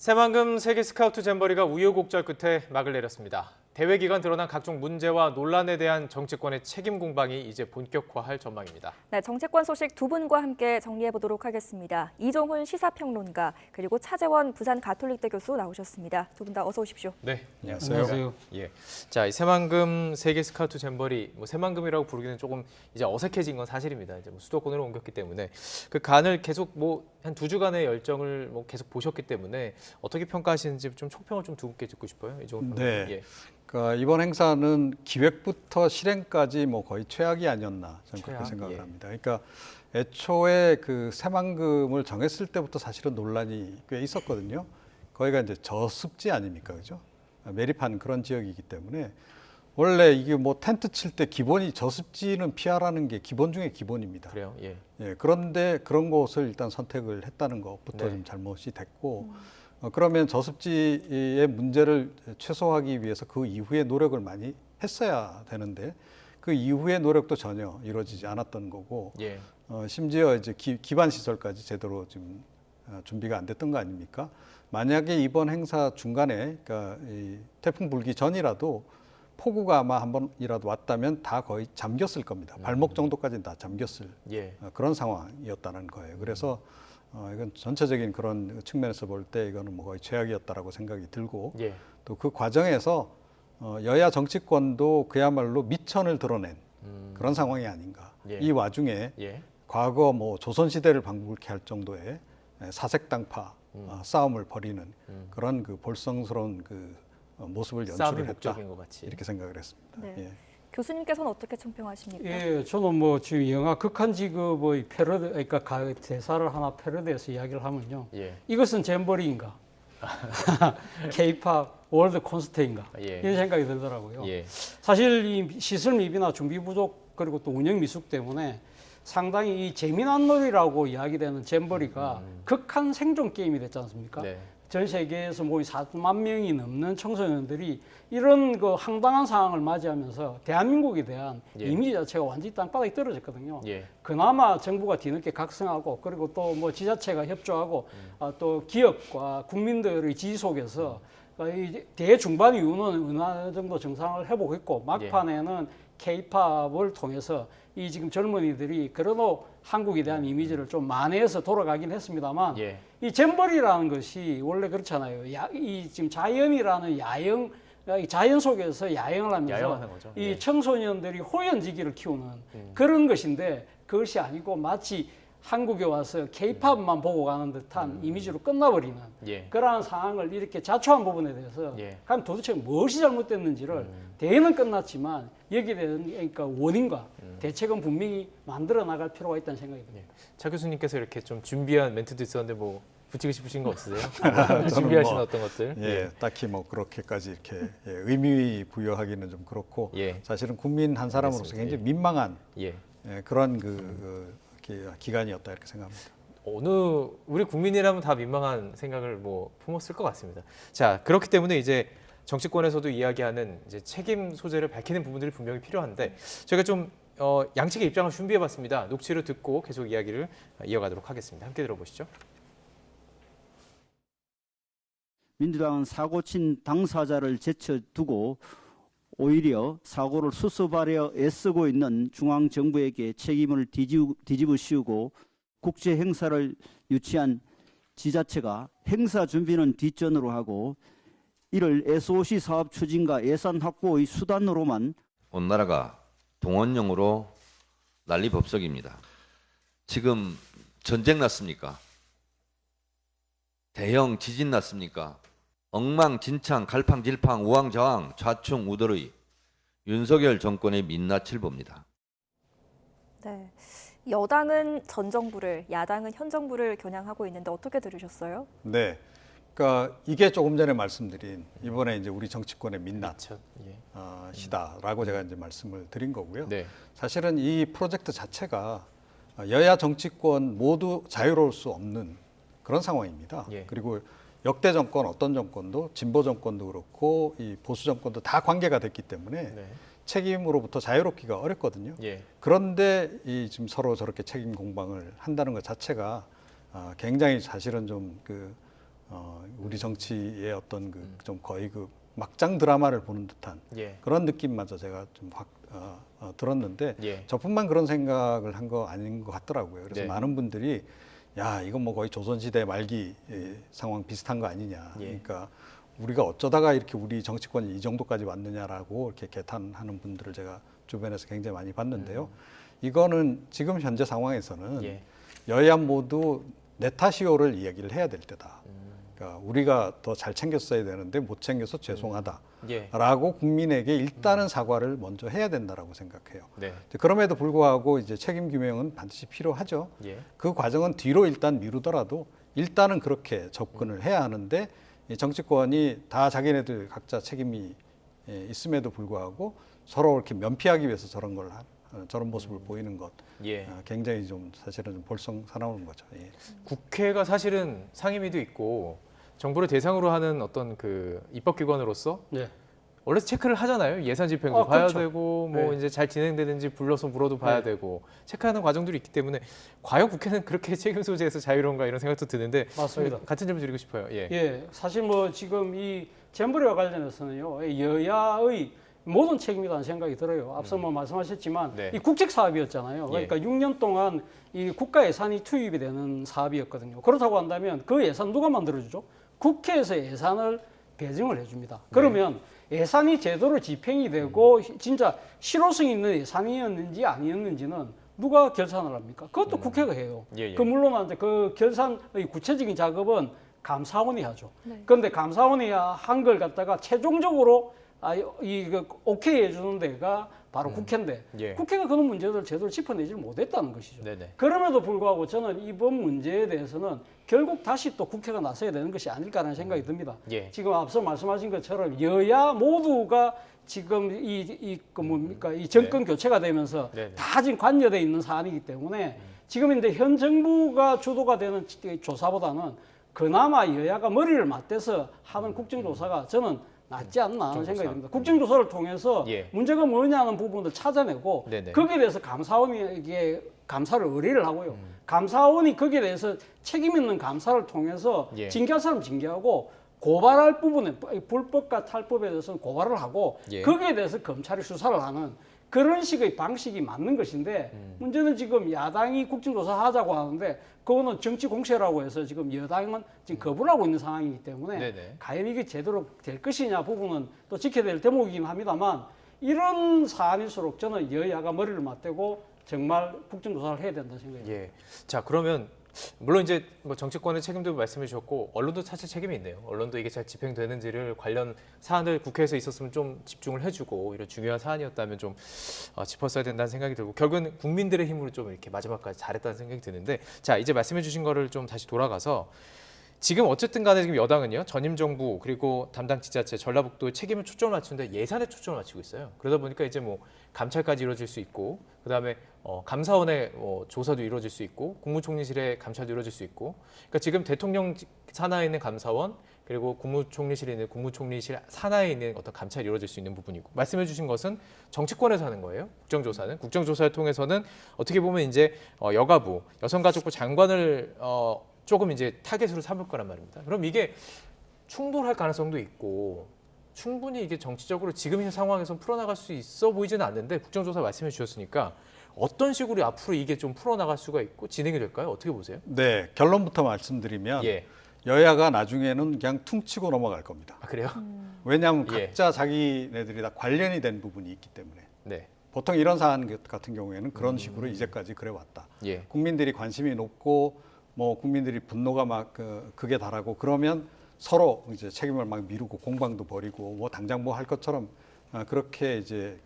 새만금 세계 스카우트 잼버리가 우여곡절 끝에 막을 내렸습니다. 대회 기간 드러난 각종 문제와 논란에 대한 정치권의 책임 공방이 이제 본격화할 전망입니다. 네, 정치권 소식 두 분과 함께 정리해 보도록 하겠습니다. 이종훈 시사평론가 그리고 차재원 부산 가톨릭대 교수 나오셨습니다. 두 분 다 어서 오십시오. 네, 안녕하세요. 예, 자, 이 새만금 세계 스카우트 잼버리, 새만금이라고 부르기는 조금 이제 어색해진 건 사실입니다. 이제 수도권으로 옮겼기 때문에 그 간을 계속 한 2주간의 열정을 계속 보셨기 때문에 어떻게 평가하시는지 좀 총평을 좀 두 분께 듣고 싶어요. 이종훈 평론가. 네. 예. 그러니까 이번 행사는 기획부터 실행까지 거의 최악이 아니었나 저는 그렇게 최악? 생각을 예. 합니다. 그러니까 애초에 그 새만금을 정했을 때부터 사실은 논란이 꽤 있었거든요. 거기가 이제 저습지 아닙니까, 그죠? 매립한 그런 지역이기 때문에 원래 이게 텐트 칠 때 기본이 저습지는 피하라는 게 기본 중에 기본입니다. 그래요. 예. 예, 그런데 그런 곳을 일단 선택을 했다는 것부터 네. 좀 잘못이 됐고. 그러면 저습지의 문제를 최소화하기 위해서 그 이후에 노력을 많이 했어야 되는데 그 이후의 노력도 전혀 이루어지지 않았던 거고 예. 심지어 이제 기반 시설까지 제대로 지금 준비가 안 됐던 거 아닙니까? 만약에 이번 행사 중간에 그러니까 이 태풍 불기 전이라도 폭우가 아마 한 번이라도 왔다면 다 거의 잠겼을 겁니다. 발목 정도까지는 다 잠겼을 예. 그런 상황이었다는 거예요. 그래서 이건 전체적인 그런 측면에서 볼 때 이거는 거의 최악이었다라고 생각이 들고 예. 또 그 과정에서 여야 정치권도 그야말로 미천을 드러낸 그런 상황이 아닌가. 예. 이 와중에 예. 과거 조선시대를 방불케 할 정도의 사색당파 싸움을 벌이는 그런 그 볼성스러운 그 모습을 싸움이 연출을 했다. 목적인 것 같이. 이렇게 생각을 했습니다. 네. 예. 교수님께서는 어떻게 총평하십니까? 예, 저는 지금 영화 극한 직업의 패러디, 그러니까 대사를 하나 패러디해서 이야기를 하면요. 예. 이것은 잼버리인가? K-팝 월드 콘서트인가? 예. 이런 생각이 들더라고요. 예. 사실 이 시설 미비나 준비 부족 그리고 또 운영 미숙 때문에 상당히 이 재미난 놀이라고 이야기되는 잼버리가 극한 생존 게임이 됐지 않습니까? 네. 전 세계에서 4만 명이 넘는 청소년들이 이런 그 황당한 상황을 맞이하면서 대한민국에 대한 예. 이미지 자체가 완전히 땅바닥에 떨어졌거든요. 예. 그나마 정부가 뒤늦게 각성하고 그리고 또 지자체가 협조하고 또 기업과 국민들의 지지 속에서 이 대중반 이후는 어느 정도 정상을 회복했고 막판에는 K-팝을 통해서 이 지금 젊은이들이 그래도 한국에 대한 이미지를 좀 만회해서 돌아가긴 했습니다만 예. 이 잼버리라는 것이 원래 그렇잖아요. 이 지금 자연이라는 자연 속에서 야영을 하면서 야영하는 거죠. 이 예. 청소년들이 호연지기를 키우는 그런 것인데 그것이 아니고 마치 한국에 와서 K-팝만 보고 가는 듯한 이미지로 끝나버리는 예. 그러한 상황을 이렇게 자초한 부분에 대해서 예. 그럼 도대체 무엇이 잘못됐는지를 대회는 끝났지만 여기에 대한 그러니까 원인과 대책은 분명히 만들어 나갈 필요가 있다는 생각이 듭니다. 예. 차 교수님께서 이렇게 좀 준비한 멘트도 있었는데 붙이고 싶으신 거 없으세요? 저는 준비하신 어떤 것들? 예, 딱히 그렇게까지 이렇게 의미 부여하기는 좀 그렇고 예. 사실은 국민 한 사람으로서 알겠습니다. 굉장히 민망한 예. 그런 기간이었다 이렇게 생각합니다. 우리 국민이라면 다 민망한 생각을 품었을 것 같습니다. 자, 그렇기 때문에 이제 정치권에서도 이야기하는 이제 책임 소재를 밝히는 부분들이 분명히 필요한데 저희가 좀 양측의 입장을 준비해봤습니다. 녹취를 듣고 계속 이야기를 이어가도록 하겠습니다. 함께 들어보시죠. 민주당은 사고친 당사자를 제쳐두고 오히려 사고를 수습하려 애쓰고 있는 중앙정부에게 책임을 뒤집어 씌우고 국제 행사를 유치한 지자체가 행사 준비는 뒷전으로 하고 이를 SOC 사업 추진과 예산 확보의 수단으로만 온 나라가 동원령으로 난리법석입니다. 지금 전쟁 났습니까? 대형 지진 났습니까? 엉망진창, 갈팡질팡, 우왕좌왕, 좌충우돌의 윤석열 정권의 민낯을 봅니다. 네. 여당은 전 정부를, 야당은 현 정부를 겨냥하고 있는데 어떻게 들으셨어요? 네, 그러니까 이게 조금 전에 말씀드린 이번에 이제 우리 정치권의 민낯이다라고 제가 이제 말씀을 드린 거고요. 네. 사실은 이 프로젝트 자체가 여야 정치권 모두 자유로울 수 없는 그런 상황입니다. 예. 그리고 역대 정권 어떤 정권도 진보 정권도 그렇고 이 보수 정권도 다 관계가 됐기 때문에 네. 책임으로부터 자유롭기가 어렵거든요. 예. 그런데 지금 서로 저렇게 책임 공방을 한다는 것 자체가 굉장히 사실은 좀 우리 정치의 어떤 그 좀 거의 그 막장 드라마를 보는 듯한 예. 그런 느낌마저 제가 좀 확 들었는데 예. 저뿐만 그런 생각을 한 거 아닌 것 같더라고요. 그래서 네. 많은 분들이 야 이건 뭐 거의 조선시대 말기 상황 비슷한 거 아니냐. 예. 그러니까 우리가 어쩌다가 이렇게 우리 정치권이 이 정도까지 왔느냐라고 이렇게 개탄하는 분들을 제가 주변에서 굉장히 많이 봤는데요. 이거는 지금 현재 상황에서는 예. 여야 모두 내 탓이오를 이야기를 해야 될 때다. 그러니까 우리가 더 잘 챙겼어야 되는데 못 챙겨서 죄송하다. 예. 라고 국민에게 일단은 사과를 먼저 해야 된다라고 생각해요. 네. 그럼에도 불구하고 이제 책임 규명은 반드시 필요하죠. 예. 그 과정은 뒤로 일단 미루더라도 일단은 그렇게 접근을 해야 하는데 이 정치권이 다 자기네들 각자 책임이 있음에도 불구하고 서로 이렇게 면피하기 위해서 저런 모습을 보이는 것 예. 굉장히 좀 사실은 좀 볼썽사나운 거죠. 예. 국회가 사실은 상임위도 있고 정부를 대상으로 하는 어떤 그 입법기관으로서 네. 원래 체크를 하잖아요. 예산 집행도 아, 봐야 그렇죠. 되고 뭐 네. 이제 잘 진행되는지 불러서 물어도 봐야 네. 되고 체크하는 과정들이 있기 때문에 과연 국회는 그렇게 책임 소재에서 자유로운가 이런 생각도 드는데 맞습니다. 같은 질문 드리고 싶어요. 예. 예, 사실 뭐 지금 이 잼버리와 관련해서는요, 여야의 모든 책임이라는 생각이 들어요. 앞서 뭐 말씀하셨지만 네. 이 국책 사업이었잖아요. 예. 그러니까 6년 동안 이 국가 예산이 투입이 되는 사업이었거든요. 그렇다고 한다면 그 예산 누가 만들어주죠? 국회에서 예산을 배정을 해줍니다. 그러면 예산이 제대로 집행이 되고 진짜 실효성 있는 예산이었는지 아니었는지는 누가 결산을 합니까? 그것도 국회가 해요. 예, 예. 그 물론 이제 그 결산의 구체적인 작업은 감사원이 하죠. 네. 그런데 감사원이 한 걸 갖다가 최종적으로 오케이 해주는 데가 바로 국회인데 예. 국회가 그런 문제들을 제대로 짚어내질 못했다는 것이죠. 네네. 그럼에도 불구하고 저는 이번 문제에 대해서는 결국 다시 또 국회가 나서야 되는 것이 아닐까라는 생각이 듭니다. 예. 지금 앞서 말씀하신 것처럼 여야 모두가 지금 뭡니까 이 정권 교체가 되면서 네네. 다 지금 관여돼 있는 사안이기 때문에 지금 이제 현 정부가 주도가 되는 조사보다는 그나마 여야가 머리를 맞대서 하는 국정조사가 저는 낫지 않나 하는 생각이 듭니다. 국정조사를 통해서 예. 문제가 뭐냐는 부분을 찾아내고 네네. 거기에 대해서 감사원에게 감사를 의뢰를 하고요. 감사원이 거기에 대해서 책임 있는 감사를 통해서 예. 징계할 사람 징계하고 고발할 부분에 불법과 탈법에 대해서는 고발을 하고 예. 거기에 대해서 검찰이 수사를 하는 그런 식의 방식이 맞는 것인데 문제는 지금 야당이 국정조사 하자고 하는데 그거는 정치 공세라고 해서 지금 여당은 지금 거부를 하고 있는 상황이기 때문에 네네. 과연 이게 제대로 될 것이냐 부분은 또 지켜야 될 대목이긴 합니다만 이런 사안일수록 저는 여야가 머리를 맞대고 정말 국정조사를 해야 된다는 생각입니다. 예. 자, 그러면 물론 이제 뭐 정치권의 책임도 말씀해 주셨고 언론도 사실 책임이 있네요. 언론도 이게 잘 집행되는지를 관련 사안을 국회에서 있었으면 좀 집중을 해주고 이런 중요한 사안이었다면 좀 짚었어야 된다는 생각이 들고 결국은 국민들의 힘으로 좀 이렇게 마지막까지 잘했다는 생각이 드는데 자 이제 말씀해 주신 거를 좀 다시 돌아가서 지금 어쨌든 간에 지금 여당은요 전임 정부 그리고 담당 지자체 전라북도에 책임을 초점을 맞추는데 예산에 초점을 맞추고 있어요. 그러다 보니까 이제 뭐 감찰까지 이루어질 수 있고 그다음에 감사원의 조사도 이루어질 수 있고 국무총리실의 감찰도 이루어질 수 있고 그러니까 지금 대통령 산하에 있는 감사원 그리고 국무총리실에 있는 국무총리실 산하에 있는 어떤 감찰이 이루어질 수 있는 부분이고 말씀해 주신 것은 정치권에서 하는 거예요. 국정조사는 국정조사를 통해서는 어떻게 보면 이제 여가부 여성가족부 장관을 조금 이제 타겟으로 삼을 거란 말입니다. 그럼 이게 충돌할 가능성도 있고 충분히 이게 정치적으로 지금 현 상황에서 풀어나갈 수 있어 보이지는 않는데 국정조사 말씀해 주셨으니까 어떤 식으로 앞으로 이게 좀 풀어나갈 수가 있고 진행이 될까요? 어떻게 보세요? 네, 결론부터 말씀드리면 예. 여야가 나중에는 그냥 퉁치고 넘어갈 겁니다. 아, 그래요? 왜냐하면 예. 각자 자기네들이 다 관련이 된 부분이 있기 때문에 네. 보통 이런 사안 같은 경우에는 그런 식으로 이제까지 그래왔다. 예. 국민들이 관심이 높고 뭐 국민들이 분노가 막 극에 달하고 그러면 서로 이제 책임을 막 미루고 공방도 벌이고 뭐 당장 뭐 할 것처럼 그렇게 이제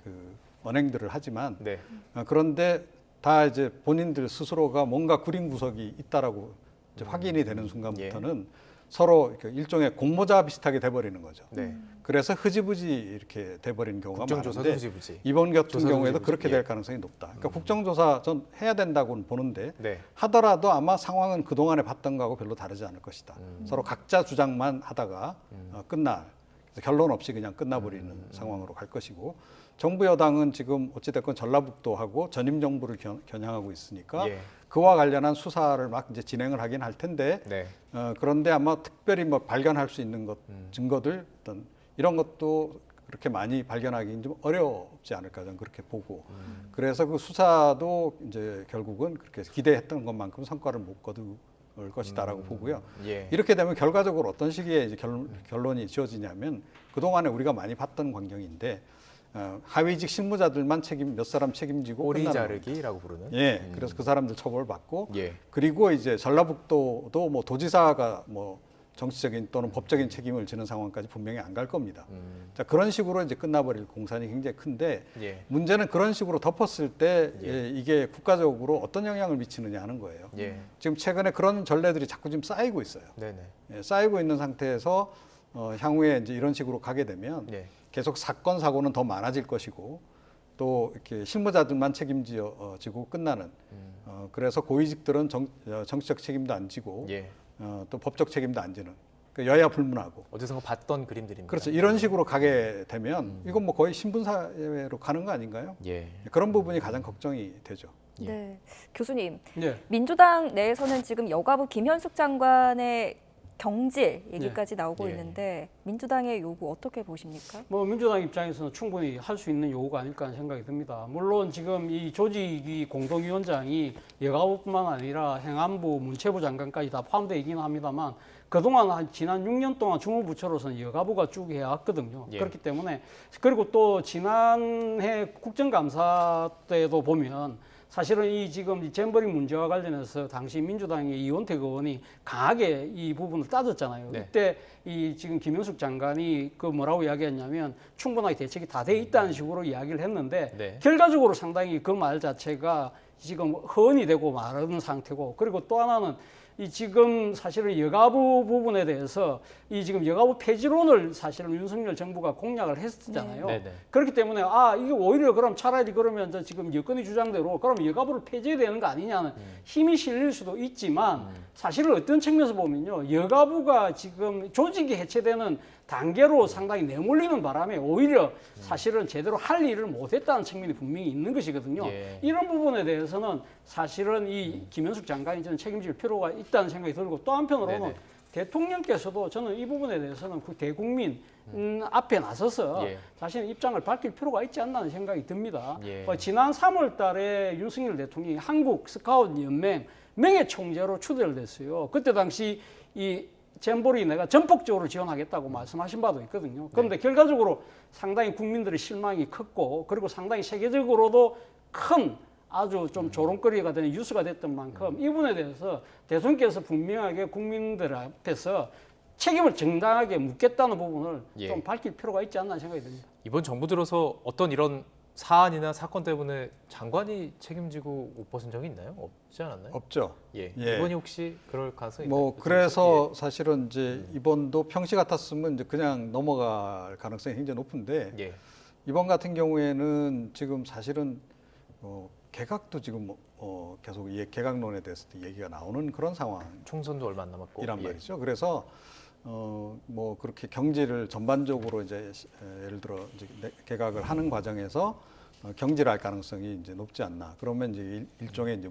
언행들을 하지만 네. 그런데 다 이제 본인들 스스로가 뭔가 구린 구석이 있다라고 이제 확인이 되는 순간부터는 서로 일종의 공모자 비슷하게 돼버리는 거죠. 네. 그래서 흐지부지 이렇게 돼버리는 경우가 국정조사도 많은데 흐지부지. 이번 같은 조사도 경우에도 흐지부지. 그렇게 예. 될 가능성이 높다. 그러니까 국정조사 전 해야 된다고는 보는데 네. 하더라도 아마 상황은 그동안에 봤던 거하고 별로 다르지 않을 것이다. 서로 각자 주장만 하다가 그래서 결론 없이 그냥 끝나버리는 상황으로 갈 것이고 정부 여당은 지금 어찌됐건 전라북도하고 전임 정부를 겨냥하고 있으니까 예. 그와 관련한 수사를 막 이제 진행을 하긴 할 텐데 네. 그런데 아마 특별히 뭐 발견할 수 있는 것 증거들 어떤 이런 것도 그렇게 많이 발견하기는 좀 어렵지 않을까 저는 그렇게 보고 그래서 그 수사도 이제 결국은 그렇게 기대했던 것만큼 성과를 못 거둘 것이다라고 보고요. 예. 이렇게 되면 결과적으로 어떤 시기에 이제 결론이 지어지냐면 그동안에 우리가 많이 봤던 광경인데 하위직 실무자들만 몇 사람 책임지고 꼬리 끝나는 자르기라고 부르는. 예, 그래서 그 사람들 처벌받고 예. 그리고 이제 전라북도도 뭐 도지사가 뭐 정치적인 또는 법적인 책임을 지는 상황까지 분명히 안 갈 겁니다. 자, 그런 식으로 이제 끝나버릴 공산이 굉장히 큰데 예. 문제는 그런 식으로 덮었을 때 예. 이게 국가적으로 어떤 영향을 미치느냐 하는 거예요. 예. 지금 최근에 그런 전례들이 자꾸 지금 쌓이고 있어요. 네네. 예, 쌓이고 있는 상태에서 향후에 이제 이런 식으로 가게 되면 예. 계속 사건 사고는 더 많아질 것이고 또 이렇게 실무자들만 책임지고 끝나는 그래서 고위직들은 정치적 책임도 안 지고 예. 또 법적 책임도 안 지는 그러니까 여야 불문하고 어디선가 봤던 그림들입니다. 그렇죠. 이런 식으로 가게 되면 이건 뭐 거의 신분 사회로 가는 거 아닌가요? 예. 그런 부분이 가장 걱정이 되죠. 예. 네. 교수님, 네. 민주당 내에서는 지금 여가부 김현숙 장관의 경질 얘기까지 나오고 예. 있는데 민주당의 요구 어떻게 보십니까? 뭐 민주당 입장에서는 충분히 할 수 있는 요구가 아닐까 하는 생각이 듭니다. 물론 지금 이 조직위 공동위원장이 여가부뿐만 아니라 행안부, 문체부 장관까지 다 포함되어 있기는 합니다만 그동안 지난 6년 동안 주무부처로서는 여가부가 쭉 해왔거든요. 예. 그렇기 때문에 그리고 또 지난해 국정감사 때도 보면 사실은 이 지금 이 잼버리 문제와 관련해서 당시 민주당의 이원택 의원이 강하게 이 부분을 따졌잖아요. 네. 그때 이 지금 김현숙 장관이 그 뭐라고 이야기했냐면 충분하게 대책이 다 돼 있다는 식으로 이야기를 했는데 네. 결과적으로 상당히 그 말 자체가 지금 허언이 되고 마르는 상태고 그리고 또 하나는 이 지금 사실은 여가부 부분에 대해서 이 지금 여가부 폐지론을 사실은 윤석열 정부가 공약을 했었잖아요. 네. 네네. 그렇기 때문에 이게 오히려 그럼 차라리 그러면 지금 여건의 주장대로 그럼 여가부를 폐지해야 되는 거 아니냐는 힘이 실릴 수도 있지만 사실은 어떤 측면에서 보면요. 여가부가 지금 조직이 해체되는 단계로 상당히 내몰리는 바람에 오히려 사실은 제대로 할 일을 못했다는 측면이 분명히 있는 것이거든요. 예. 이런 부분에 대해서는 사실은 이 김현숙 장관이 저는 책임질 필요가 있다는 생각이 들고 또 한편으로는 네네. 대통령께서도 저는 이 부분에 대해서는 그 대국민 앞에 나서서 예. 자신의 입장을 밝힐 필요가 있지 않나는 생각이 듭니다. 예. 지난 3월 달에 윤석열 대통령이 한국 스카우트 연맹 명예총재로 추대됐어요. 그때 당시 이 잼버리 내가 전폭적으로 지원하겠다고 말씀하신 바도 있거든요. 그런데 결과적으로 상당히 국민들의 실망이 컸고 그리고 상당히 세계적으로도 큰 아주 좀 조롱거리가 되는 뉴스가 됐던 만큼 이 부분에 대해서 대통령께서 분명하게 국민들 앞에서 책임을 정당하게 묻겠다는 부분을 예. 좀 밝힐 필요가 있지 않나 생각이 듭니다. 이번 정부 들어서 어떤 이런 사안이나 사건 때문에 장관이 책임지고 못 벗은 적이 있나요? 없지 않았나요? 없죠. 예. 예. 이번이 혹시 그럴 가능성이 있나요? 뭐 그래서 사실은 이제 이번도 평시 같았으면 이제 그냥 넘어갈 가능성이 굉장히 높은데 예. 이번 같은 경우에는 지금 사실은 개각도 지금 계속 개각론에 대해서도 얘기가 나오는 그런 상황이란 총선도 얼마 안 남았고. 말이죠. 그래서 뭐 그렇게 경질을 전반적으로 이제 예를 들어 이제 개각을 하는 과정에서 경질할 가능성이 이제 높지 않나. 그러면 이제 일종의 이제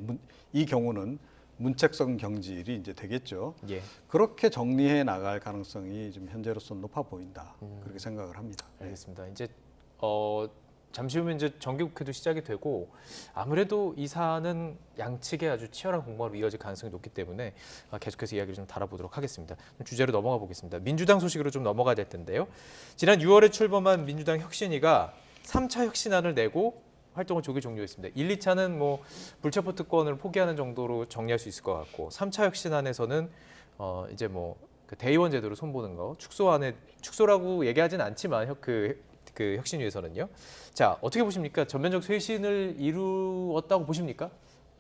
이 경우는 문책성 경질이 이제 되겠죠. 예. 그렇게 정리해 나갈 가능성이 좀 현재로서는 높아 보인다. 그렇게 생각을 합니다. 알겠습니다. 이제 잠시 후면 이제 정기국회도 시작이 되고 아무래도 이 사안은 양측의 아주 치열한 공방으로 이어질 가능성이 높기 때문에 계속해서 이야기를 좀 다뤄보도록 하겠습니다. 주제로 넘어가 보겠습니다. 민주당 소식으로 좀 넘어가야 될 텐데요. 지난 6월에 출범한 민주당 혁신위가 3차 혁신안을 내고 활동을 조기 종료했습니다. 1, 2차는 뭐 불체포 특권을 포기하는 정도로 정리할 수 있을 것 같고 3차 혁신안에서는 이제 뭐 그 대의원 제도를 손보는 거 축소라고 얘기하진 않지만 그 혁신위에서는요. 자, 어떻게 보십니까? 전면적 쇄신을 이루었다고 보십니까?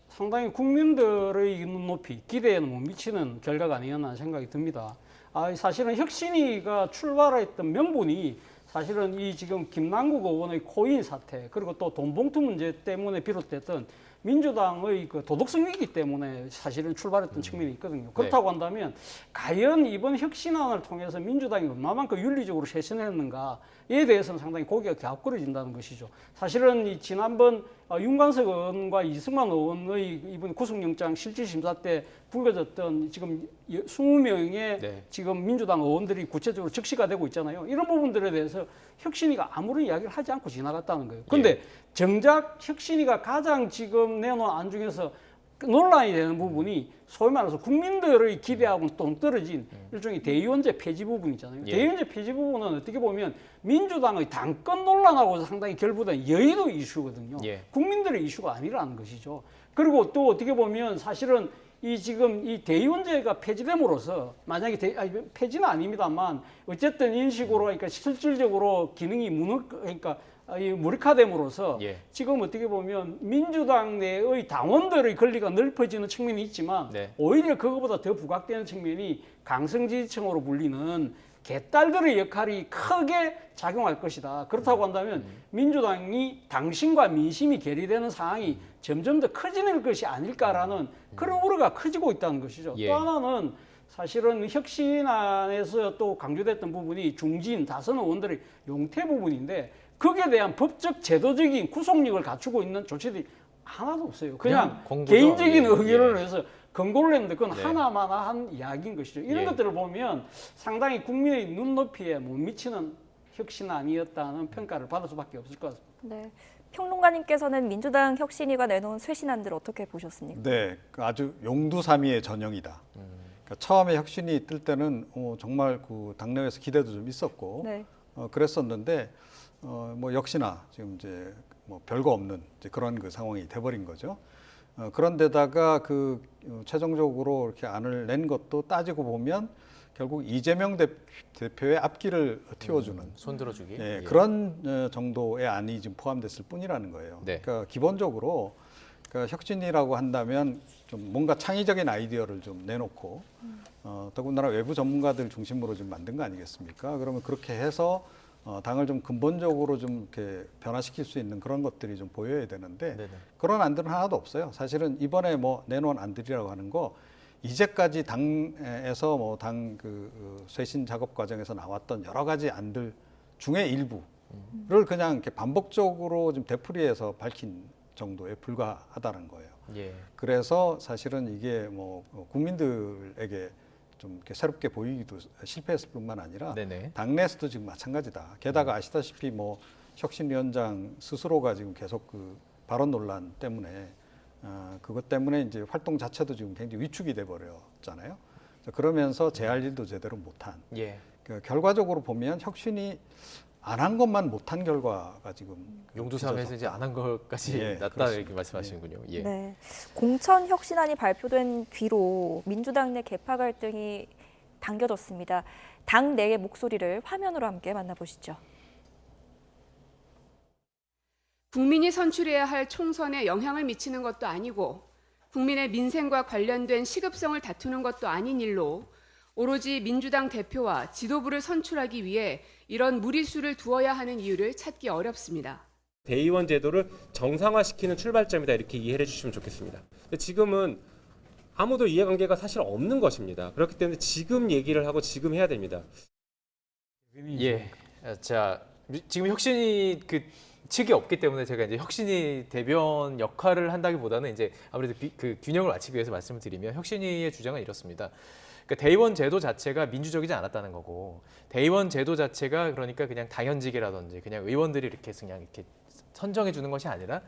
상당히 국민들의 눈높이, 기대에는 못 미치는 결과가 아니었나 생각이 듭니다. 사실은 혁신위가 출발했던 명분이 사실은 이 지금 김남국 의원의 코인 사태 그리고 또 돈봉투 문제 때문에 비롯됐던 민주당의 그 도덕성이기 때문에 사실은 출발했던 측면이 있거든요. 그렇다고 한다면 과연 이번 혁신안을 통해서 민주당이 얼마만큼 윤리적으로 쇄신했는가에 대해서는 상당히 고개가 갸웃거려진다는 것이죠. 사실은 이 지난번 윤관석 의원과 이승만 의원의 이번 구속영장 실질심사 때 불거졌던 지금 20명의 네. 지금 민주당 의원들이 구체적으로 적시가 되고 있잖아요. 이런 부분들에 대해서 혁신위가 아무런 이야기를 하지 않고 지나갔다는 거예요. 그런데 정작 혁신위가 가장 지금 내놓은 안 중에서 논란이 되는 부분이 소위 말해서 국민들의 기대하고는 동떨어진 일종의 대의원제 폐지 부분이잖아요. 예. 대의원제 폐지 부분은 어떻게 보면 민주당의 당권 논란하고 상당히 결부된 여의도 이슈거든요. 예. 국민들의 이슈가 아니라는 것이죠. 그리고 또 어떻게 보면 사실은 지금 이 대의원제가 폐지됨으로써 만약에 폐지는 아닙니다만 어쨌든 인식으로 그러니까 실질적으로 기능이 그러니까 이 무력화됨으로써 예. 지금 어떻게 보면 민주당 내의 당원들의 권리가 넓어지는 측면이 있지만 네. 오히려 그것보다 더 부각되는 측면이 강성지지층으로 불리는 개딸들의 역할이 크게 작용할 것이다. 그렇다고 한다면 민주당이 당신과 민심이 괴리되는 상황이 점점 더 커지는 것이 아닐까라는 그런 우려가 커지고 있다는 것이죠. 예. 또 하나는 사실은 혁신안에서 또 강조됐던 부분이 중진 다선 의원들의 용퇴 부분인데 거기에 대한 법적 제도적인 구속력을 갖추고 있는 조치들이 하나도 없어요. 그냥 공고죠. 개인적인 예. 의견을 해서 근거를 했는데 그건 네. 하나마나한 이야기인 것이죠. 이런 예. 것들을 보면 상당히 국민의 눈높이에 못 미치는 혁신안이었다는 평가를 받을 수밖에 없을 것 같습니다. 네. 평론가님께서는 민주당 혁신위가 내놓은 쇄신안들 어떻게 보셨습니까? 네, 아주 용두사미의 전형이다. 그러니까 처음에 혁신이 뜰 때는 정말 그 당내에서 기대도 좀 있었고 네. 그랬었는데 뭐 역시나 지금 이제 뭐 별거 없는 이제 그런 그 상황이 돼버린 거죠. 그런데다가 그 최종적으로 이렇게 안을 낸 것도 따지고 보면 결국 이재명 대표의 앞길을 틔워주는 손들어주기. 예, 그런 정도의 안이 지금 포함됐을 뿐이라는 거예요. 네. 그러니까 기본적으로 그러니까 혁신이라고 한다면 좀 뭔가 창의적인 아이디어를 좀 내놓고 더군다나 외부 전문가들 중심으로 좀 만든 거 아니겠습니까? 그러면 그렇게 해서 당을 좀 근본적으로 좀 이렇게 변화시킬 수 있는 그런 것들이 좀 보여야 되는데 네네. 그런 안들은 하나도 없어요. 사실은 이번에 뭐 내놓은 안들이라고 하는 거 이제까지 당에서 뭐 당 그 쇄신 작업 과정에서 나왔던 여러 가지 안들 중에 일부를 그냥 이렇게 반복적으로 좀 되풀이해서 밝힌 정도에 불과하다는 거예요. 예. 그래서 사실은 이게 뭐 국민들에게 좀 이렇게 새롭게 보이기도 실패했을 뿐만 아니라 네네. 당내에서도 지금 마찬가지다. 게다가 아시다시피 뭐 혁신위원장 스스로가 지금 계속 그 발언 논란 때문에 그것 때문에 이제 활동 자체도 지금 굉장히 위축이 돼 버렸잖아요. 그러면서 제할 일도 제대로 못한. 예. 그 결과적으로 보면 혁신이 안 한 것만 못한 결과가 지금 용두삼에서 이제 안 한 것까지 예, 낫다 그렇습니다. 이렇게 말씀하시는군요. 예. 네. 공천 혁신안이 발표된 뒤로 민주당 내 계파 갈등이 당겨졌습니다. 당 내의 목소리를 화면으로 함께 만나보시죠. 국민이 선출해야 할 총선에 영향을 미치는 것도 아니고 국민의 민생과 관련된 시급성을 다투는 것도 아닌 일로 오로지 민주당 대표와 지도부를 선출하기 위해 이런 무리수를 두어야 하는 이유를 찾기 어렵습니다. 대의원 제도를 정상화시키는 출발점이다 이렇게 이해를 해주시면 좋겠습니다. 근데 지금은 아무도 이해관계가 사실 없는 것입니다. 그렇기 때문에 지금 얘기를 하고 지금 해야 됩니다. 예. 자, 지금 혁신이 그 측이 없기 때문에 제가 이제 혁신이 대변 역할을 한다기보다는 이제 아무래도 그 균형을 맞추기 위해서 말씀을 드리면 혁신이의 주장은 이렇습니다. 그러니까 대의원 제도 자체가 민주적이지 않았다는 거고 대의원 제도 자체가 그러니까 그냥 당연직이라든지 그냥 의원들이 이렇게 그냥 이렇게 선정해 주는 것이 아니라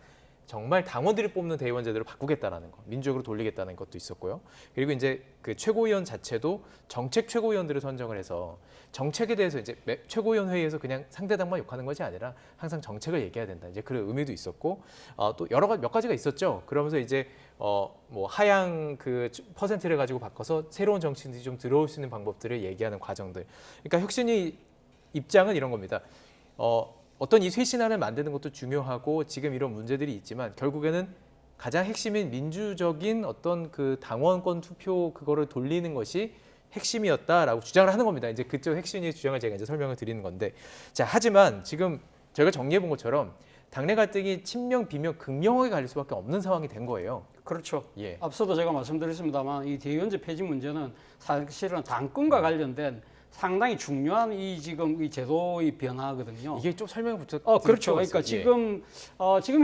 정말 당원들이 뽑는 대의원 제도를 바꾸겠다라는 거, 민주적으로 돌리겠다는 것도 있었고요. 그리고 이제 그 최고위원 자체도 정책 최고위원들을 선정을 해서 정책에 대해서 이제 최고위원 회의에서 그냥 상대당만 욕하는 것이 아니라 항상 정책을 얘기해야 된다. 이제 그런 의미도 있었고 또 몇 가지가 있었죠. 그러면서 이제 뭐 하향 그 퍼센트를 가지고 바꿔서 새로운 정치인들이 좀 들어올 수 있는 방법들을 얘기하는 과정들. 그러니까 혁신이 입장은 이런 겁니다. 어떤 이 쇄신안을 만드는 것도 중요하고 지금 이런 문제들이 있지만 결국에는 가장 핵심인 민주적인 어떤 그 당원권 투표 그거를 돌리는 것이 핵심이었다라고 주장을 하는 겁니다. 이제 그쪽 핵심의 주장을 제가 이제 설명을 드리는 건데, 자 하지만 지금 저희가 정리해 본 것처럼 당내 갈등이 친명, 비명, 극명하게 갈릴 수밖에 없는 상황이 된 거예요. 그렇죠. 예. 앞서도 제가 말씀드렸습니다만 이 대의원제 폐지 문제는 사실은 당권과 관련된 상당히 중요한 이 지금 이 제도의 변화거든요. 이게 좀 설명을 그렇죠. 그러니까 예. 지금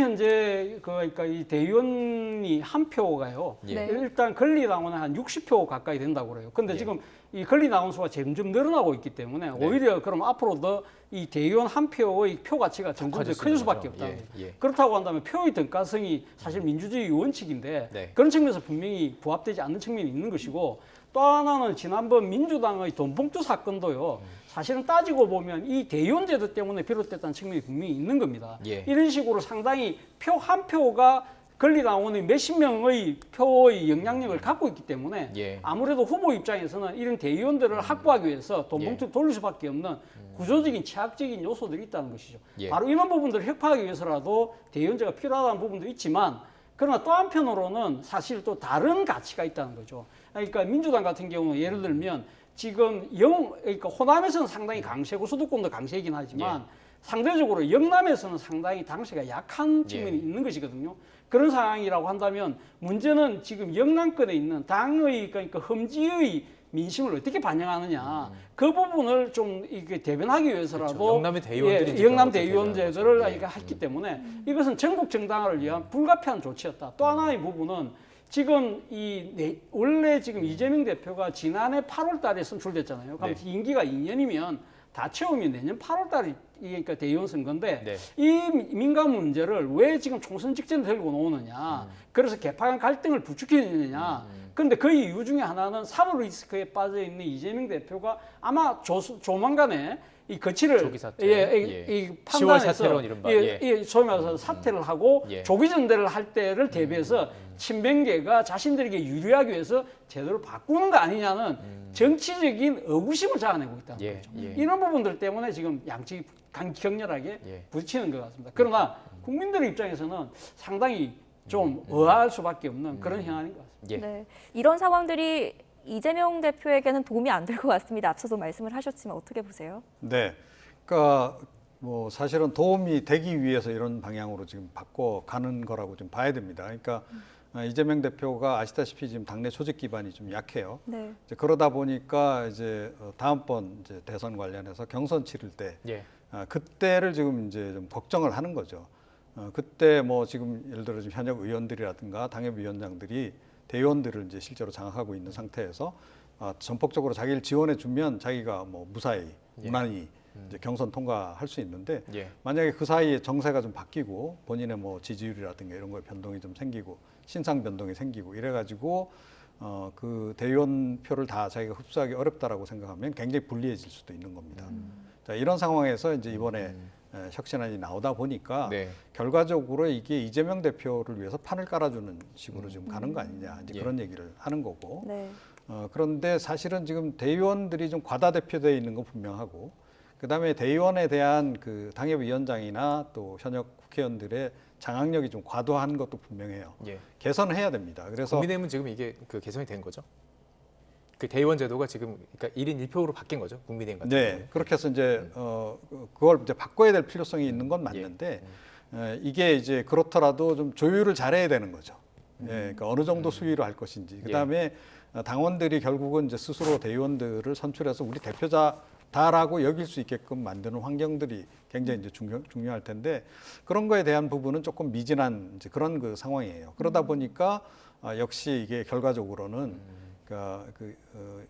현재 그러니까 이 대의원이 한 표가요. 예. 네. 일단 권리당원은 한 60표 가까이 된다고 그래요. 근데 예. 지금 이 권리당원 수가 점점 늘어나고 있기 때문에 네. 오히려 그럼 앞으로 더 이 대의원 한 표의 표 가치가 점점 더 커질 수 커질 있는 수밖에 거죠. 없다. 예. 예. 그렇다고 한다면 표의 등가성이 사실 민주주의 원칙인데 네. 그런 측면에서 분명히 부합되지 않는 측면이 있는 것이고, 또 하나는 지난번 민주당의 돈봉투 사건도요. 사실은 따지고 보면 이 대의원제도 때문에 비롯됐다는 측면이 분명히 있는 겁니다. 예. 이런 식으로 상당히 표 한 표가 권리당원의 몇십 명의 표의 영향력을 갖고 있기 때문에 예. 아무래도 후보 입장에서는 이런 대의원들을 확보하기 위해서 돈봉투를 돌릴 수밖에 없는 구조적인 제약적인 요소들이 있다는 것이죠. 예. 바로 이런 부분들을 협파하기 위해서라도 대의원제가 필요하다는 부분도 있지만, 그러나 또 한편으로는 사실 또 다른 가치가 있다는 거죠. 그러니까 민주당 같은 경우는 예를 들면 지금 그러니까 호남에서는 상당히 강세고 수도권도 강세이긴 하지만 상대적으로 영남에서는 상당히 당세가 약한 측면이 있는 것이거든요. 그런 상황이라고 한다면 문제는 지금 영남권에 있는 당의 그러니까 험지의 민심을 어떻게 반영하느냐, 그 부분을 좀 이게 대변하기 위해서라도 그렇죠. 영남의 대의원들이 이제 영남 그런 것을 대의원제들을 대변하는 거죠. 했기 때문에 이것은 전국 정당화를 위한 불가피한 조치였다. 또 하나의 부분은 지금 원래 지금 이재명 대표가 지난해 8월달에 선출됐잖아요. 그럼 임기가 2년이면 다 채우면 내년 8월달이 그러니까 대의원 선거인데 네. 이 민감 문제를 왜 지금 총선 직전에 들고 나오느냐, 그래서 개파간 갈등을 부추기느냐. 그런데 그 이유 중에 하나는 사법 리스크에 빠져 있는 이재명 대표가 아마 조만간에 이 거취를 조기 사퇴. 이 10월 판단해서 사퇴론 이른바. 소위 말해서 사퇴를 하고 예. 조기 전대를 할 때를 대비해서 친명계가 자신들에게 유리하기 위해서 제도를 바꾸는 거 아니냐는 정치적인 의구심을 자아내고 있다는 예. 거죠. 예. 이런 부분들 때문에 지금 양측이 격렬하게 부딪히는 것 같습니다. 그러나 국민들의 입장에서는 상당히 좀 의아할 수밖에 없는 그런 현안인 것 같습니다. 예. 네. 이런 상황들이 이재명 대표에게는 도움이 안 될 것 같습니다. 앞서도 말씀을 하셨지만 어떻게 보세요? 네, 그러니까 뭐 사실은 도움이 되기 위해서 이런 방향으로 지금 바꿔가는 거라고 좀 봐야 됩니다. 그러니까 이재명 대표가 아시다시피 지금 당내 조직 기반이 좀 약해요. 네. 이제 그러다 보니까 이제 다음번 이제 대선 관련해서 경선 치를 때 예. 그때를 지금 이제 좀 걱정을 하는 거죠. 그때 뭐 지금 예를 들어 지금 현역 의원들이라든가 당협위원장들이 대의원들을 이제 실제로 장악하고 있는 상태에서 전폭적으로 자기를 지원해 주면 자기가 뭐 무사히 무난히 이제 경선 통과할 수 있는데 만약에 그 사이에 정세가 좀 바뀌고 본인의 뭐 지지율이라든가 이런 거에 변동이 좀 생기고 신상 변동이 생기고 이래가지고 그 대의원 표를 다 자기가 흡수하기 어렵다라고 생각하면 굉장히 불리해질 수도 있는 겁니다. 자, 이런 상황에서 이제 이번에 혁신안이 나오다 보니까 결과적으로 이게 이재명 대표를 위해서 판을 깔아주는 식으로 지금 가는 거 아니냐 이제 그런 얘기를 하는 거고. 네. 그런데 사실은 지금 대의원들이 좀 과다대표되어 있는 건 분명하고, 그다음에 대의원에 대한 그 당협위원장이나 또 현역 국회의원들의 장악력이 좀 과도한 것도 분명해요. 개선해야 됩니다. 그래서 국민의힘은 지금 이게 그 개선이 된 거죠? 그 대의원 제도가 지금 그러니까 1인 1표로 바뀐 거죠, 국민의힘 같은 경우는. 네, 그렇게 해서 이제 그걸 이제 바꿔야 될 필요성이 있는 건 맞는데 이게 이제 그렇더라도 좀 조율을 잘해야 되는 거죠. 그러니까 어느 정도 수위로 할 것인지. 그다음에 당원들이 결국은 이제 스스로 대의원들을 선출해서 우리 대표자다라고 여길 수 있게끔 만드는 환경들이 굉장히 이제 중요할 텐데 그런 거에 대한 부분은 조금 미진한 이제 그런 그 상황이에요. 그러다 보니까 역시 이게 결과적으로는 그러니까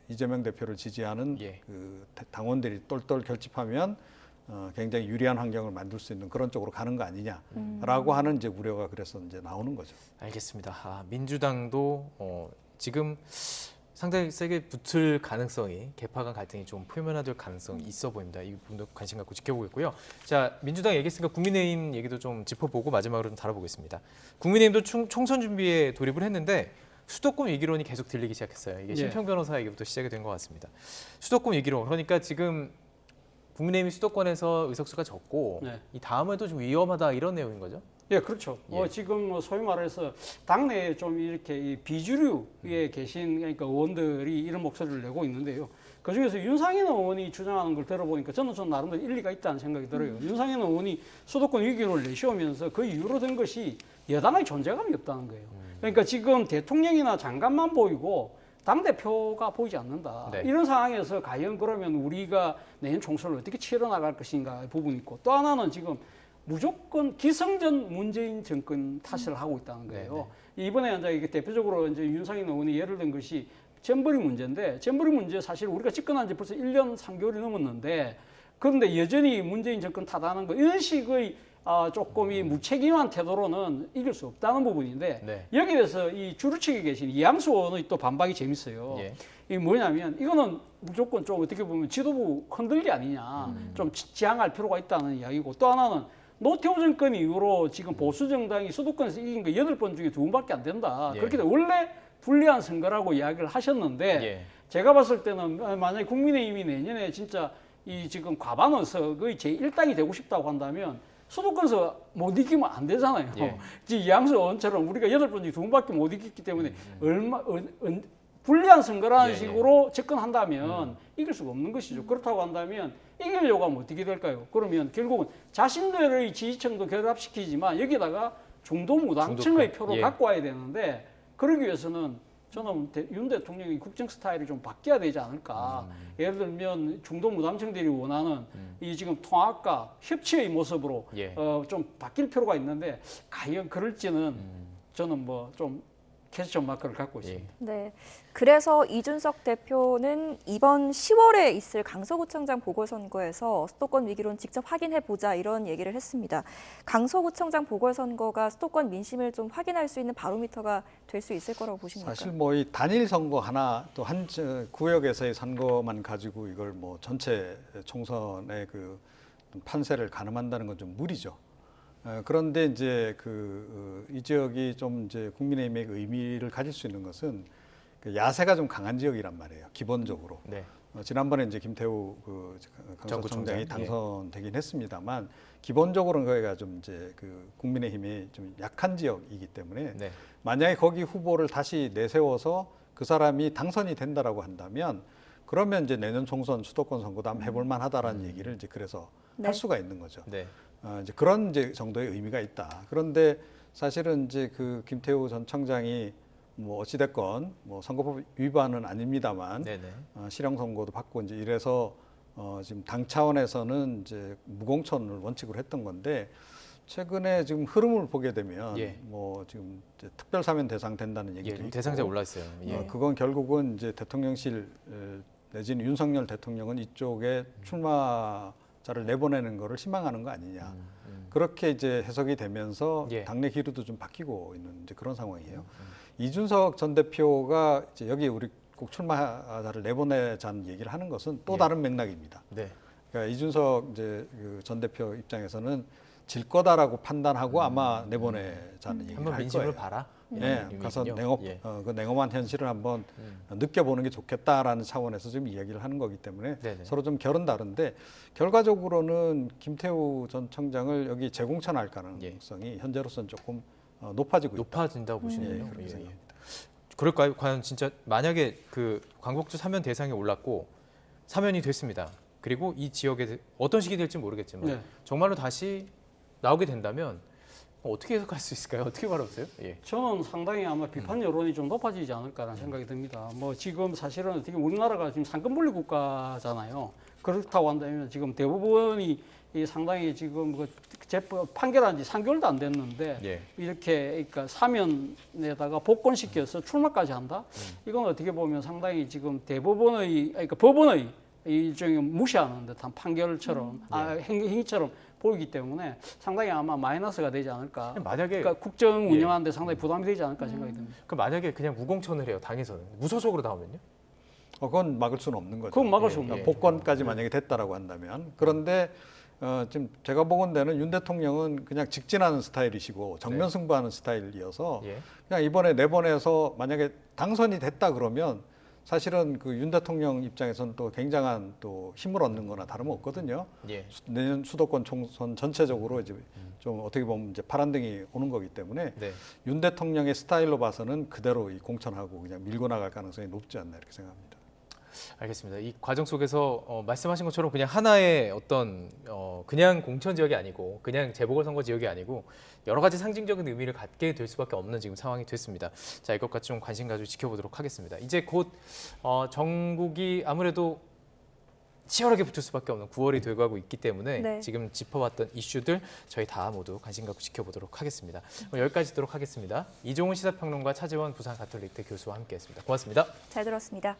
이재명 대표를 지지하는 그 당원들이 똘똘 결집하면 굉장히 유리한 환경을 만들 수 있는 그런 쪽으로 가는 거 아니냐라고 하는 이제 우려가 그래서 이제 나오는 거죠. 알겠습니다. 민주당도 지금 상당히 세게 붙을 가능성이 개파 간 갈등이 좀 표면화될 가능성이 있어 보입니다. 이 부분도 관심 갖고 지켜보겠고요. 자, 민주당 얘기했으니까 국민의힘 얘기도 좀 짚어보고 마지막으로 좀 다뤄보겠습니다. 국민의힘도 총선 준비에 돌입을 했는데 수도권 위기론이 계속 들리기 시작했어요. 이게 심평 변호사 얘기부터 시작이 된 것 같습니다. 수도권 위기론, 그러니까 지금 국민의힘이 수도권에서 의석수가 적고 이 다음에도 좀 위험하다 이런 내용인 거죠? 예, 그렇죠. 지금 소위 말해서 당내에 좀 이렇게 이 비주류에 계신 그러니까 의원들이 이런 목소리를 내고 있는데요. 그중에서 윤상현 의원이 주장하는 걸 들어보니까 저는 좀 나름대로 일리가 있다는 생각이 들어요. 윤상현 의원이 수도권 위기를 내세우면서 그 이유로 된 것이 여당의 존재감이 없다는 거예요. 그러니까 지금 대통령이나 장관만 보이고 당대표가 보이지 않는다. 네. 이런 상황에서 과연 그러면 우리가 내년 총선을 어떻게 치러나갈 것인가 부분이 있고, 또 하나는 지금 무조건 기승전 문재인 정권 탓을 하고 있다는 거예요. 이번에 이제 이게 대표적으로 이제 윤상현 의원이 예를 든 것이 잼버리 문제인데, 잼버리 문제 사실 우리가 집권한 지 벌써 1년 3개월이 넘었는데, 그런데 여전히 문재인 정권 탓하는 거, 이런 식의 조금 이 무책임한 태도로는 이길 수 없다는 부분인데, 네. 여기에 대해서 이 주루측에 계신 이양수 의원의 또 반박이 재밌어요. 예. 이게 뭐냐면, 이거는 무조건 좀 어떻게 보면 지도부 흔들기 아니냐, 좀 지양할 필요가 있다는 이야기고, 또 하나는 노태우 정권 이후로 지금 보수 정당이 수도권에서 이긴 거 8번 중에 2번밖에 안 된다. 예. 그렇기 때문에 원래 불리한 선거라고 이야기를 하셨는데, 예. 제가 봤을 때는 만약에 국민의힘이 내년에 진짜 이 지금 과반 의석의 제1당이 되고 싶다고 한다면 수도권에서 못 이기면 안 되잖아요. 예. 지금 이양수 의원처럼 우리가 8번 중에 2번밖에 못 이겼기 때문에 불리한 선거라는 예, 식으로 접근한다면 이길 수가 없는 것이죠. 그렇다고 한다면 이기려고 하면 어떻게 될까요? 그러면 결국은 자신들의 지지층도 결합시키지만 여기다가 중도 무당층의 중도표. 표를 예. 갖고 와야 되는데, 그러기 위해서는 저는 윤 대통령이 국정 스타일이 좀 바뀌어야 되지 않을까. 예를 들면 중도 무당층들이 원하는 이 지금 통합과 협치의 모습으로 예. 좀 바뀔 필요가 있는데, 과연 그럴지는 저는 뭐 좀 퀘스천 마크를 갖고 있습니다. 네. 그래서 이준석 대표는 이번 10월에 있을 강서구청장 보궐선거에서 수도권 위기론 직접 확인해 보자, 이런 얘기를 했습니다. 강서구청장 보궐선거가 수도권 민심을 좀 확인할 수 있는 바로미터가 될 수 있을 거라고 보십니까? 사실 뭐 이 단일 선거 하나 또 한 구역에서의 선거만 가지고 이걸 뭐 전체 총선의 그 판세를 가늠한다는 건 좀 무리죠. 그런데 이제 이 지역이 좀 이제 국민의힘의 의미를 가질 수 있는 것은 그 야세가 좀 강한 지역이란 말이에요. 기본적으로. 네. 지난번에 이제 김태우 강서총장이 당선되긴 했습니다만, 기본적으로는 거기가 좀 이제 국민의힘이 좀 약한 지역이기 때문에 네. 만약에 거기 후보를 다시 내세워서 그 사람이 당선이 된다라고 한다면, 그러면 이제 내년 총선 수도권 선거도 한번 해볼 만하다라는 얘기를 이제 그래서 네. 할 수가 있는 거죠. 네. 이제 그런 이제 정도의 의미가 있다. 그런데 사실은 이제 김태우 전 청장이 뭐 어찌됐건 뭐 선거법 위반은 아닙니다만, 네네. 실형 선고도 받고 이제 이래서 지금 당 차원에서는 이제 무공천을 원칙으로 했던 건데, 최근에 지금 흐름을 보게 되면 예. 뭐 지금 이제 특별 사면 대상 된다는 얘기도 있고, 대상자에 올라 있어요. 예. 그건 결국은 이제 대통령실 내지는 윤석열 대통령은 이쪽에 출마자를 내보내는 거를 희망하는 거 아니냐. 그렇게 이제 해석이 되면서 예. 당내 기류도 좀 바뀌고 있는 이제 그런 상황이에요. 이준석 전 대표가 이제 여기 우리 꼭 출마자를 내보내자는 얘기를 하는 것은 또 예. 다른 맥락입니다. 네. 그러니까 이준석 이제 전 대표 입장에서는 질 거다라고 판단하고 아마 내보내자는 얘기를 한번 할 민심을 거예요. 봐라. 네, 가서 예. 그 냉엄한 현실을 한번 느껴보는 게 좋겠다라는 차원에서 지금 이야기를 하는 거기 때문에 네네. 서로 좀 결은 다른데, 결과적으로는 김태우 전 청장을 여기 재공천할 가능성이 현재로서는 조금 높아지고 있다. 높아진다고 보시는군요. 그렇게 예, 예. 생각합니다. 그럴까요? 과연 진짜 만약에 광복주 사면 대상에 올랐고 사면이 됐습니다. 그리고 이 지역에 어떤 식이 될지 모르겠지만 네. 정말로 다시 나오게 된다면 어떻게 해석할 수 있을까요? 어떻게 바라보세요? 예. 저는 상당히 아마 비판 여론이 좀 높아지지 않을까라는 생각이 듭니다. 뭐 지금 사실은 어떻게 우리나라가 지금 상권분리 국가잖아요. 그렇다고 한다면 지금 대부분이 상당히 지금 재판 판결한 지 3개월도 안 됐는데 예. 이렇게 그러니까 사면에다가 복권시켜서 출마까지 한다? 이건 어떻게 보면 상당히 지금 대법원의 그러니까 법원의 일종의 무시하는 듯한 판결처럼 행위처럼 보이기 때문에 상당히 아마 마이너스가 되지 않을까. 만약에 그러니까 국정 운영하는데 상당히 부담이 되지 않을까 생각이 듭니다. 만약에 그냥 무공천을 해요, 당에서는 무소속으로 나오면요? 그건 막을 수는 없는 거죠. 그건 막을 수 없는 그러니까 복권까지 만약에 됐다라고 한다면. 그런데 지금 제가 보건대는 윤 대통령은 그냥 직진하는 스타일이시고 정면 승부하는 스타일이어서 예. 그냥 이번에 내보내서 만약에 당선이 됐다 그러면 사실은 윤 대통령 입장에서는 또 굉장한 또 힘을 얻는 거나 다름없거든요. 예. 내년 수도권 총선 전체적으로 이제 좀 어떻게 보면 이제 파란등이 오는 거기 때문에 네. 윤 대통령의 스타일로 봐서는 그대로 이 공천하고 그냥 밀고 나갈 가능성이 높지 않나 이렇게 생각합니다. 알겠습니다. 이 과정 속에서 말씀하신 것처럼 그냥 하나의 어떤 그냥 공천 지역이 아니고 그냥 재보궐선거 지역이 아니고 여러 가지 상징적인 의미를 갖게 될 수밖에 없는 지금 상황이 됐습니다. 자, 이것과 좀 관심 가지고 지켜보도록 하겠습니다. 이제 곧 전국이 아무래도 치열하게 붙을 수밖에 없는 9월이 되고 가고 있기 때문에 네. 지금 짚어봤던 이슈들 저희 다 모두 관심 갖고 지켜보도록 하겠습니다. 여기까지 듣도록 하겠습니다. 이종훈 시사평론가 차재원 부산가톨릭대 교수와 함께했습니다. 고맙습니다. 잘 들었습니다.